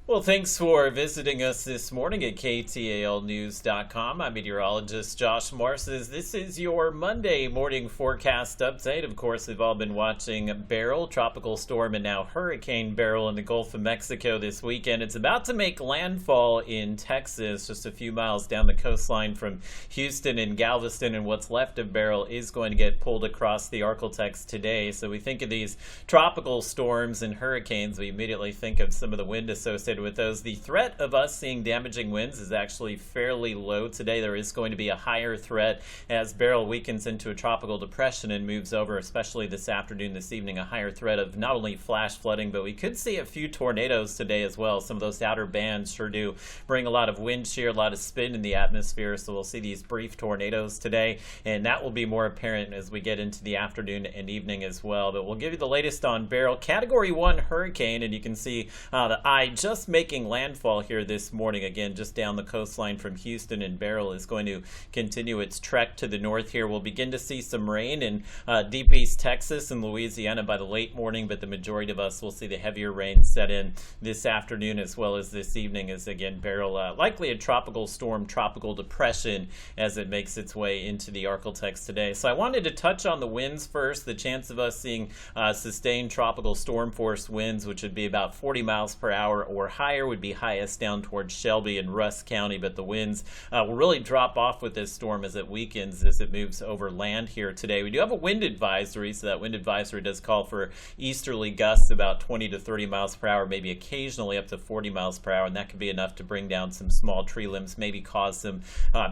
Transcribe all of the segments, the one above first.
Well, thanks for visiting us this morning at KTALnews.com. I'm meteorologist Josh Morses. This is your Monday morning forecast update. Of course, we've all been watching Beryl, tropical storm, and now Hurricane Beryl in the Gulf of Mexico this weekend. It's about to make landfall in Texas, just a few miles down the coastline from Houston and Galveston, and what's left of Beryl is going to get pulled across the ArkLaTex today. So we think of these tropical storms and hurricanes, we immediately think of some of the wind associated with those. The threat of us seeing damaging winds is actually fairly low today. There is going to be a higher threat as Beryl weakens into a tropical depression and moves over, especially this afternoon, this evening, a higher threat of not only flash flooding, but we could see a few tornadoes today as well. Some of those outer bands sure do bring a lot of wind shear, a lot of spin in the atmosphere, so we'll see these brief tornadoes today, and that will be more apparent as we get into the afternoon and evening as well. But we'll give you the latest on Beryl. Category 1 hurricane, and you can see the eye just making landfall here this morning, again just down the coastline from Houston, and Beryl is going to continue its trek to the north here. We'll begin to see some rain in deep east Texas and Louisiana by the late morning, but the majority of us will see the heavier rain set in this afternoon as well as this evening, as again Beryl likely a tropical storm, tropical depression as it makes its way into the ArkLaTex today. So I wanted to touch on the winds first. The chance of us seeing sustained tropical storm force winds, which would be about 40 miles per hour or higher, would be highest down towards Shelby and Russ County, but the winds will really drop off with this storm as it weakens, as it moves over land here today. We do have a wind advisory, so that wind advisory does call for easterly gusts about 20 to 30 miles per hour, maybe occasionally up to 40 miles per hour, and that could be enough to bring down some small tree limbs, maybe cause some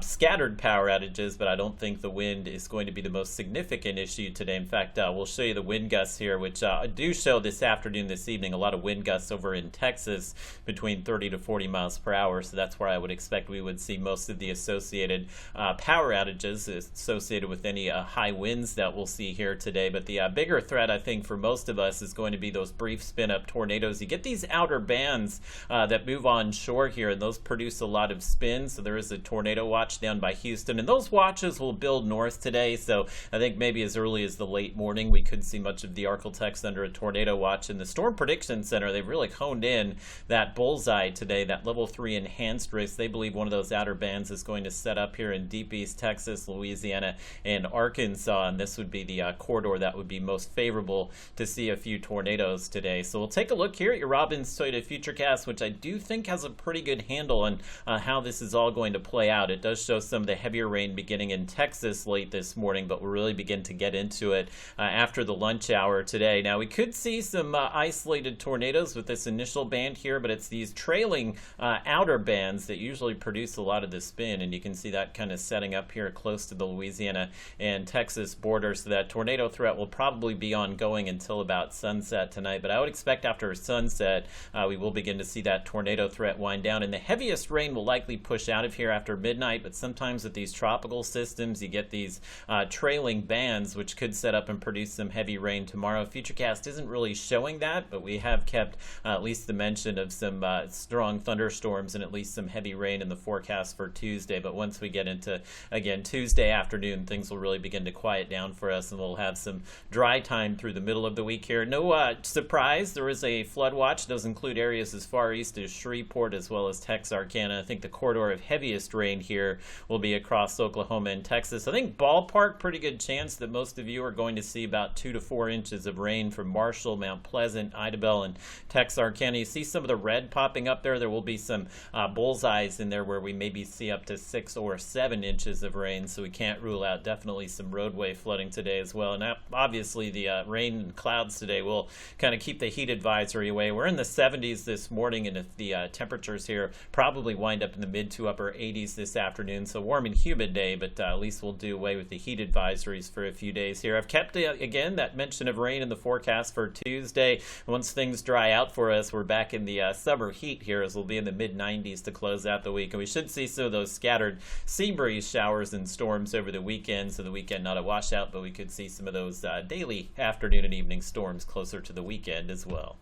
scattered power outages, but I don't think the wind is going to be the most significant issue today. In fact, we'll show you the wind gusts here, which do show this afternoon, this evening, a lot of wind gusts over in Texas between 30 to 40 miles per hour, so that's where I would expect we would see most of the associated power outages associated with any high winds that we'll see here today. But the bigger threat, I think, for most of us is going to be those brief spin-up tornadoes. You get these outer bands that move on shore here, and those produce a lot of spin, so there is a tornado watch down by Houston, and those watches will build north today, so I think maybe as early as the late morning we could see much of the ArkLaTex under a tornado watch. In the Storm Prediction Center, they've really honed in that bullseye today, that level 3 enhanced risk. They believe one of those outer bands is going to set up here in deep east Texas, Louisiana, and Arkansas, and this would be the corridor that would be most favorable to see a few tornadoes today. So we'll take a look here at your Robbins Toyota Futurecast, which I do think has a pretty good handle on how this is all going to play out. It does show some of the heavier rain beginning in Texas late this morning, but we'll really begin to get into it after the lunch hour today. Now, we could see some isolated tornadoes with this initial band here, but it's these trailing outer bands that usually produce a lot of the spin, and you can see that kind of setting up here close to the Louisiana and Texas border, so that tornado threat will probably be ongoing until about sunset tonight. But I would expect after sunset we will begin to see that tornado threat wind down, and the heaviest rain will likely push out of here after midnight. But sometimes with these tropical systems you get these trailing bands which could set up and produce some heavy rain tomorrow. Futurecast isn't really showing that, but we have kept at least the mention of some strong thunderstorms and at least some heavy rain in the forecast for Tuesday. But once we get into, again, Tuesday afternoon, things will really begin to quiet down for us, and we'll have some dry time through the middle of the week here. No surprise, there is a flood watch. It does include areas as far east as Shreveport as well as Texarkana. I think the corridor of heaviest rain here will be across Oklahoma and Texas. I think ballpark, pretty good chance that most of you are going to see about 2 to 4 inches of rain from Marshall, Mount Pleasant, Idabel, and Texarkana. You see some of the red popping up there. There will be some bullseyes in there where we maybe see up to 6 or 7 inches of rain, so we can't rule out definitely some roadway flooding today as well. And obviously the rain and clouds today will kind of keep the heat advisory away. We're in the 70s this morning, and if the temperatures here probably wind up in the mid to upper 80s this afternoon, so warm and humid day, but at least we'll do away with the heat advisories for a few days here. I've kept again that mention of rain in the forecast for Tuesday. Once things dry out for us, we're back in the summer heat here, as we'll be in the mid 90s to close out the week, and we should see some of those scattered sea breeze showers and storms over the weekend. So the weekend not a washout, but we could see some of those daily afternoon and evening storms closer to the weekend as well.